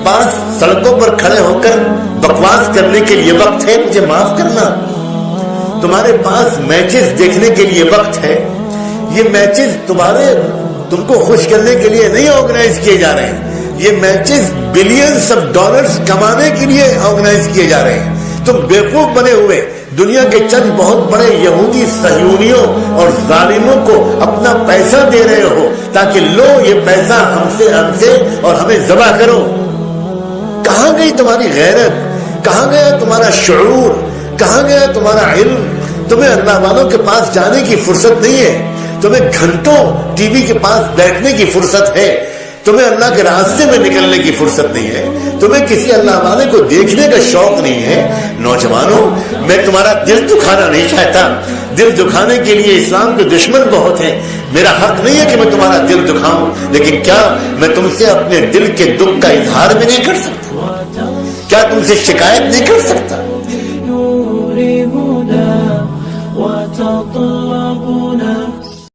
पास सड़कों पर खड़े होकर बकवास करने के लिए वक्त है, मुझे माफ करना। तुम्हारे पास मैचेस देखने के लिए वक्त है, ये मैचेस तुमको खुश करने के लिए नहीं ऑर्गेनाइज किए जा रहे हैं, ये मैचेस बिलियंस ऑफ डॉलर्स कमाने के लिए ऑर्गेनाइज किए जा रहे हैं। तुम बेवकूफ बने हुए दुनिया के चंद बहुत बड़े यहूदी सहयूनियों और जालिमों को अपना पैसा दे रहे हो ताकि लो ये पैसा हमसे और हमें जबा करो। कहां गई तुम्हारी गैरत, कहां गया तुम्हारा शऊर, कहां गया तुम्हारा इल्म? तुम्हें अल्लाह वालों के पास जाने की फुर्सत नहीं है, तुम्हें घंटों टीवी के पास बैठने की फुर्सत है, तुम्हें अल्लाह के रास्ते में निकलने की फुर्सत नहीं है, तुम्हें किसी अल्लाह वाले को देखने का शौक नहीं है। नौजवानों, मैं तुम्हारा दिल दुखाना नहीं चाहता, दिल दुखाने के लिए इस्लाम के दुश्मन बहुत हैं, मेरा हक नहीं है कि मैं तुम्हारा दिल दुखाऊं, लेकिन क्या मैं तुमसे अपने दिल के दुख का इजहार भी नहीं कर सकता? क्या तुमसे शिकायत नहीं कर सकता? وتطلبنا